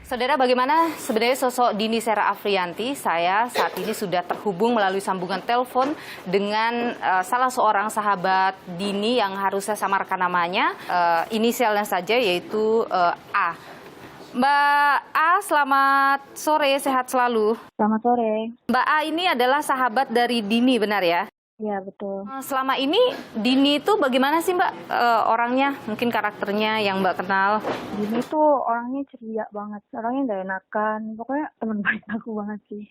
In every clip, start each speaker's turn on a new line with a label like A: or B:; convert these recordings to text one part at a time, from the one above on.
A: Saudara, bagaimana sebenarnya sosok Dini Sera Afriyanti? Saya saat ini sudah terhubung melalui sambungan telepon dengan salah seorang sahabat Dini yang harus saya samarkan namanya, inisialnya saja yaitu A. Mbak A, selamat sore, sehat selalu.
B: Selamat sore.
A: Mbak A ini adalah sahabat dari Dini, benar ya?
B: Iya, betul.
A: Selama ini Dini itu bagaimana sih Mbak orangnya? Mungkin karakternya yang Mbak kenal?
B: Dini tuh orangnya ceria banget, orangnya nggak enakan. Pokoknya teman baik aku banget sih.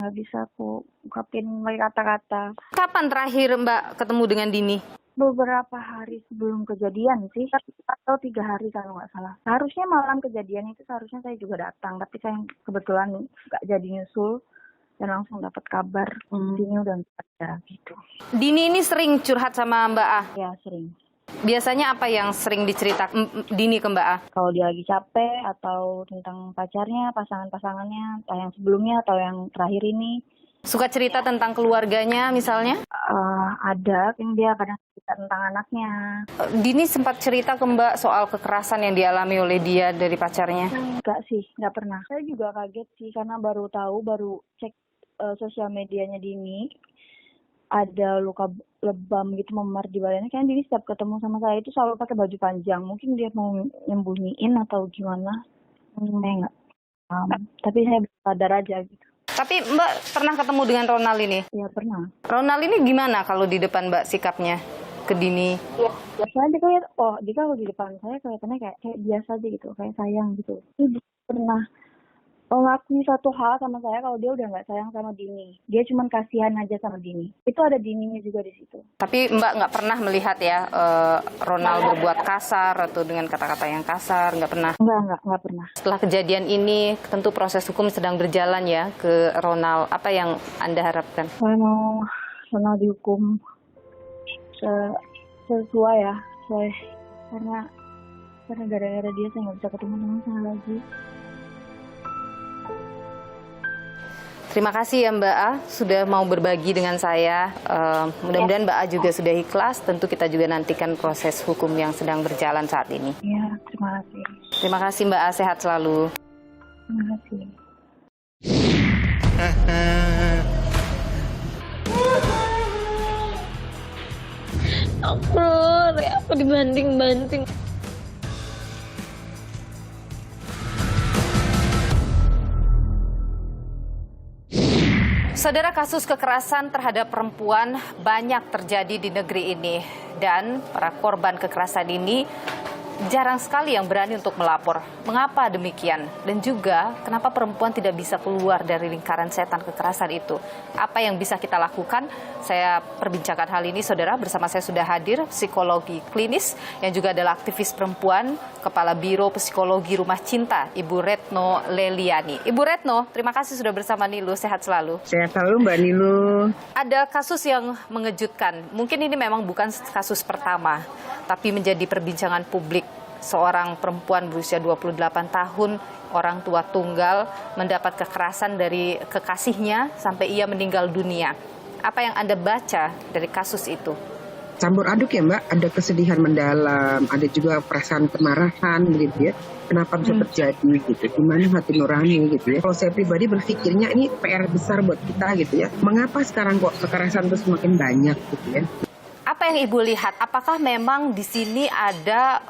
B: Nggak bisa aku ungkapin pakai kata-kata.
A: Kapan terakhir Mbak ketemu dengan Dini?
B: Beberapa hari sebelum kejadian sih, atau 3 hari kalau nggak salah. Seharusnya malam kejadian itu seharusnya saya juga datang, tapi saya kebetulan nggak jadi nyusul. Dan langsung dapat kabar Dini udah nggak ada gitu.
A: Dini ini sering curhat sama Mbak A?
B: Ya, sering.
A: Biasanya apa yang sering diceritakan Dini ke Mbak A?
B: Kalau dia lagi capek atau tentang pacarnya, pasangan-pasangannya, entah yang sebelumnya atau yang terakhir ini.
A: Suka cerita tentang keluarganya misalnya?
B: Ada, yang dia kadang cerita tentang anaknya.
A: Dini sempat cerita ke Mbak soal kekerasan yang dialami oleh dia dari pacarnya?
B: Enggak sih, nggak pernah. Saya juga kaget sih karena baru cek sosial medianya Dini. Ada luka lebam gitu memar di badannya. Kayaknya Dini setiap ketemu sama saya itu selalu pakai baju panjang. Mungkin dia mau nyembunyiin atau gimana. Saya nggak paham. Tapi saya sadar aja gitu.
A: Tapi Mbak pernah ketemu dengan Ronald ini?
B: Ya pernah.
A: Ronald ini gimana kalau di depan Mbak sikapnya ke Dini?
B: Ya, biasanya dia kalau di depan saya kelihatannya kayak biasa aja gitu, kayak sayang gitu. Dia pernah ngelakuin satu hal sama saya kalau dia udah nggak sayang sama Dini. Dia cuma kasihan aja sama Dini. Itu ada Dininya juga di situ.
A: Tapi Mbak nggak pernah melihat ya Ronald berbuat kasar atau dengan kata-kata yang kasar, nggak pernah?
B: Nggak pernah.
A: Setelah kejadian ini, tentu proses hukum sedang berjalan ya ke Ronald. Apa yang Anda harapkan?
B: Saya mau Ronald dihukum sesuai ya. Karena gara-gara dia saya nggak bisa ketemu sama saya lagi.
A: Terima kasih ya Mbak A sudah mau berbagi dengan saya. Mudah-mudahan Mbak A juga sudah ikhlas. Tentu kita juga nantikan proses hukum yang sedang berjalan saat ini.
B: Iya, terima kasih.
A: Terima kasih Mbak A, sehat selalu.
B: Terima kasih.
C: Aku dibanting-banting.
A: Saudara, kasus kekerasan terhadap perempuan banyak terjadi di negeri ini. Dan para korban kekerasan ini jarang sekali yang berani untuk melapor. Mengapa demikian? Dan juga kenapa perempuan tidak bisa keluar dari lingkaran setan kekerasan itu? Apa yang bisa kita lakukan? Saya perbincangkan hal ini, saudara. Bersama saya sudah hadir psikologi klinis yang juga adalah aktivis perempuan, Kepala Biro Psikologi Rumah Cinta, Ibu Retno Leliani. Ibu Retno, terima kasih sudah bersama Nilu. Sehat selalu.
D: Sehat selalu Mbak Nilu.
A: Ada kasus yang mengejutkan. Mungkin ini memang bukan kasus pertama, tapi menjadi perbincangan publik. Seorang perempuan berusia 28 tahun, orang tua tunggal, mendapat kekerasan dari kekasihnya sampai ia meninggal dunia. Apa yang Anda baca dari kasus itu?
D: Campur aduk ya Mbak, ada kesedihan mendalam, ada juga perasaan kemarahan gitu ya. Kenapa bisa terjadi gitu, gimana hati nurani gitu ya. Kalau saya pribadi berpikirnya ini PR besar buat kita gitu ya. Mengapa sekarang kok kekerasan itu semakin banyak gitu ya.
A: Apa yang Ibu lihat? Apakah memang di sini ada,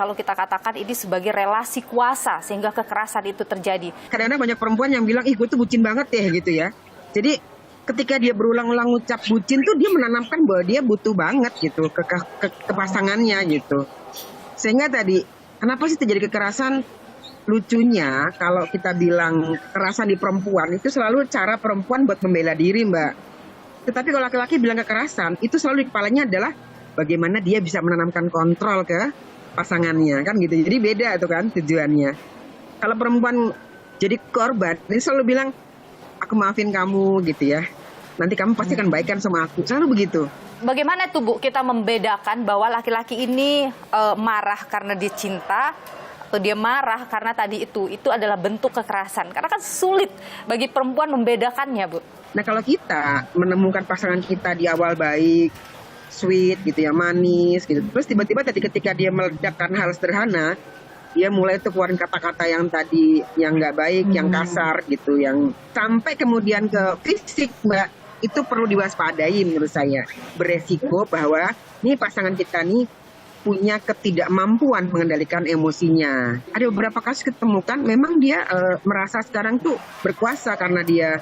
A: kalau kita katakan ini sebagai relasi kuasa sehingga kekerasan itu terjadi?
D: Kadang-kadang banyak perempuan yang bilang, ih gue tuh bucin banget ya gitu ya. Jadi ketika dia berulang-ulang ucap bucin tuh dia menanamkan bahwa dia butuh banget gitu ke pasangannya gitu. Sehingga tadi, kenapa sih terjadi kekerasan? Lucunya kalau kita bilang kekerasan di perempuan itu selalu cara perempuan buat membela diri Mbak. Tetapi kalau laki-laki bilang kekerasan, itu selalu di kepalanya adalah bagaimana dia bisa menanamkan kontrol ke pasangannya, kan gitu. Jadi beda tuh kan tujuannya. Kalau perempuan jadi korban, dia selalu bilang, aku maafin kamu gitu ya. Nanti kamu pasti akan baikkan sama aku. Selalu begitu.
A: Bagaimana tuh Bu kita membedakan bahwa laki-laki ini marah karena dia cinta, atau dia marah karena tadi itu adalah bentuk kekerasan? Karena kan sulit bagi perempuan membedakannya Bu.
D: Nah kalau kita menemukan pasangan kita di awal baik, sweet gitu ya, manis gitu. Terus tiba-tiba tadi ketika dia meledak karena hal sederhana, Dia mulai tuh keluarin kata-kata yang tadi yang nggak baik, yang kasar gitu, yang sampai kemudian ke fisik, Mbak. Itu perlu diwaspadai menurut saya. Beresiko bahwa nih pasangan kita nih punya ketidakmampuan mengendalikan emosinya. Ada beberapa kasus ketemukan memang dia merasa sekarang tuh berkuasa karena dia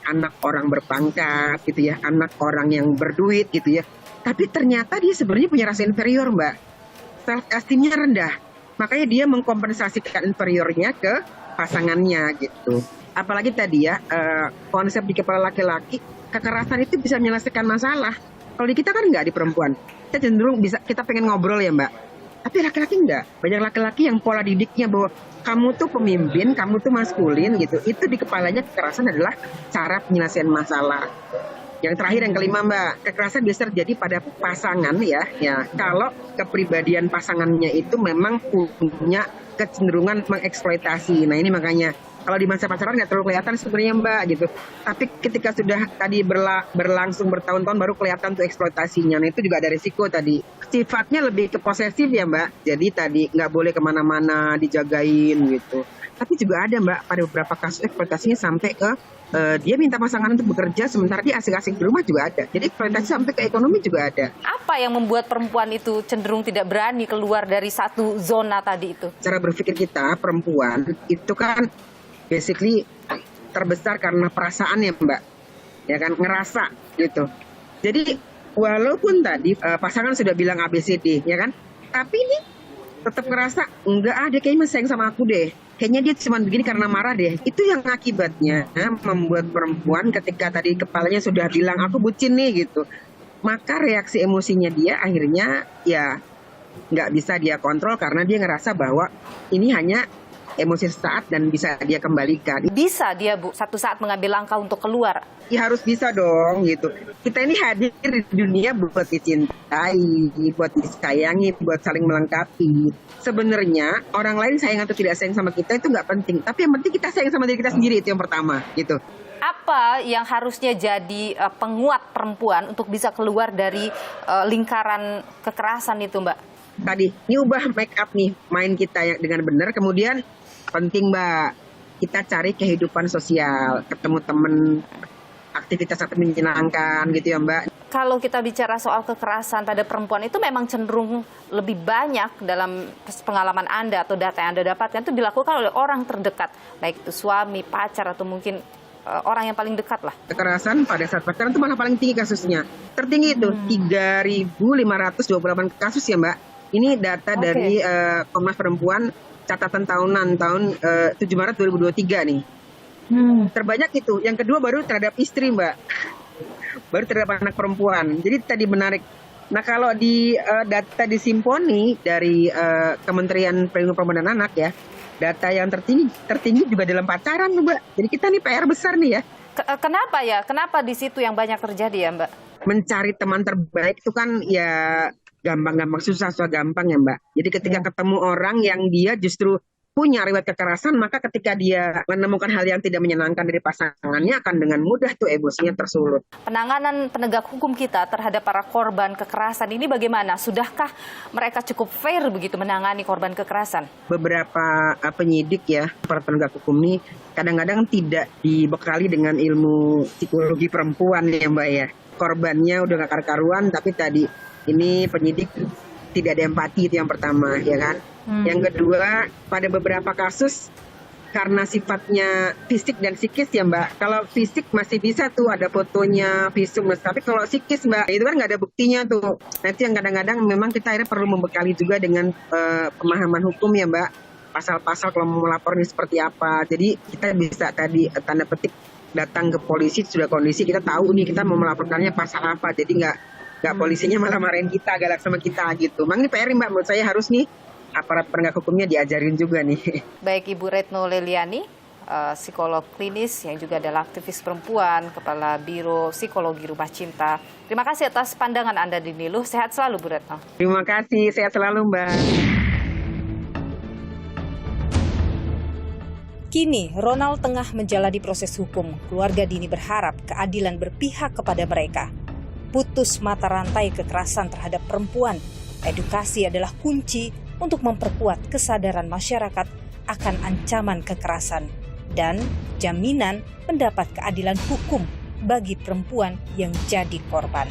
D: anak orang berpangkat gitu ya, anak orang yang berduit gitu ya. Tapi ternyata dia sebenarnya punya rasa inferior, Mbak. Self esteemnya rendah. Makanya dia mengkompensasikan inferiornya ke pasangannya gitu. Apalagi tadi ya, konsep di kepala laki-laki, kekerasan itu bisa menyelesaikan masalah. Kalau di kita kan enggak, di perempuan. Kita cenderung kita pengen ngobrol ya, Mbak. Tapi laki-laki enggak. Banyak laki-laki yang pola didiknya bahwa kamu tuh pemimpin, kamu tuh maskulin gitu. Itu di kepalanya kekerasan adalah cara penyelesaian masalah. Yang terakhir, yang kelima, Mbak, kekerasan biasa terjadi pada pasangan ya. Kalau kepribadian pasangannya itu memang punya kecenderungan mengeksploitasi. Nah ini makanya kalau di masa pacaran nggak terlalu kelihatan sebenarnya, Mbak gitu. Tapi ketika sudah tadi berlangsung bertahun-tahun baru kelihatan tuh eksploitasinya. Nah itu juga ada risiko tadi. Sifatnya lebih ke posesif ya, Mbak. Jadi tadi nggak boleh kemana-mana, dijagain gitu. Tapi juga ada, Mbak, pada beberapa kasus eksploitasinya sampai ke dia minta pasangan untuk bekerja sementara dia asik-asik di rumah juga ada. Jadi eksploitasi sampai ke ekonomi juga ada.
A: Apa yang membuat perempuan itu cenderung tidak berani keluar dari satu zona tadi itu?
D: Cara berpikir kita perempuan itu kan basically terbesar karena perasaan ya, Mbak. Ya kan, ngerasa gitu. Jadi walaupun tadi pasangan sudah bilang ABCD ya kan, tapi ini tetap ngerasa enggak, dia kayaknya masih sayang sama aku deh. Kayaknya dia cuma begini karena marah deh. Itu yang akibatnya membuat perempuan ketika tadi kepalanya sudah bilang aku bucin nih gitu, maka reaksi emosinya dia akhirnya ya nggak bisa dia kontrol karena dia ngerasa bahwa ini hanya emosi sesaat dan bisa dia kembalikan.
A: Bisa dia, Bu, satu saat mengambil langkah untuk keluar?
D: Ya harus bisa dong gitu. Kita ini hadir di dunia buat dicintai, buat disayangi, buat saling melengkapi. Sebenarnya orang lain sayang atau tidak sayang sama kita itu nggak penting. Tapi yang penting kita sayang sama diri kita sendiri, itu yang pertama gitu.
A: Apa yang harusnya jadi penguat perempuan untuk bisa keluar dari lingkaran kekerasan itu, Mbak?
D: Tadi, ini ubah make up nih, main kita yang dengan benar. Kemudian penting, Mbak, kita cari kehidupan sosial, ketemu temen, aktivitas yang menyenangkan gitu ya, Mbak.
A: Kalau kita bicara soal kekerasan pada perempuan itu memang cenderung lebih banyak dalam pengalaman Anda atau data yang Anda dapatkan itu dilakukan oleh orang terdekat, baik itu suami, pacar, atau mungkin orang yang paling dekat lah. Kekerasan pada saat pacaran itu malah paling tinggi kasusnya. Tertinggi itu 3.528 kasus ya, Mbak. Ini data dari Komnas Perempuan catatan tahunan tahun 7 Maret 2023 nih. Terbanyak itu. Yang kedua baru terhadap istri, Mbak. Baru terhadap anak perempuan. Jadi tadi menarik. Nah kalau di data di Simponi dari Kementerian Perlindungan Perempuan dan Anak ya, data yang tertinggi juga dalam pacaran, Mbak. Jadi kita nih PR besar nih ya. Kenapa ya? Kenapa di situ yang banyak terjadi ya, Mbak? Mencari teman terbaik itu kan ya gampang-gampang, susah gampang ya, Mbak. Jadi ketika ketemu orang yang dia justru punya riwayat kekerasan, maka ketika dia menemukan hal yang tidak menyenangkan dari pasangannya akan dengan mudah tuh emosinya tersulut. Penanganan penegak hukum kita terhadap para korban kekerasan ini bagaimana? Sudahkah mereka cukup fair begitu menangani korban kekerasan? Beberapa penyidik ya, para penegak hukum ini kadang-kadang tidak dibekali dengan ilmu psikologi perempuan ya, Mbak ya. Korbannya udah gak karu-karuan, tapi tadi ini penyidik tidak ada empati, itu yang pertama ya kan. Yang kedua, pada beberapa kasus karena sifatnya fisik dan psikis ya, Mbak. Kalau fisik masih bisa tuh ada fotonya, visum, tapi kalau psikis, Mbak, itu kan nggak ada buktinya tuh. Nah itu yang kadang-kadang memang kita akhirnya perlu membekali juga dengan pemahaman hukum ya, Mbak. Pasal-pasal kalau mau melapor ini seperti apa. Jadi kita bisa tadi tanda petik datang ke polisi, sudah kondisi kita tahu nih kita mau melaporkannya pasal apa. Jadi nggak polisinya malah marahin kita, galak sama kita gitu. Memang ini PR, Mbak, menurut saya harus nih aparat penegak hukumnya diajarin juga nih. Baik Ibu Retno Leliani, psikolog klinis yang juga adalah aktivis perempuan, Kepala Biro Psikologi Rumah Cinta. Terima kasih atas pandangan Anda di Niluh. Sehat selalu, Bu Retno. Terima kasih, sehat selalu, Mbak.
E: Kini, Ronald tengah menjalani proses hukum. Keluarga Dini berharap keadilan berpihak kepada mereka. Putus mata rantai kekerasan terhadap perempuan. Edukasi adalah kunci untuk memperkuat kesadaran masyarakat akan ancaman kekerasan dan jaminan mendapat keadilan hukum bagi perempuan yang jadi korban.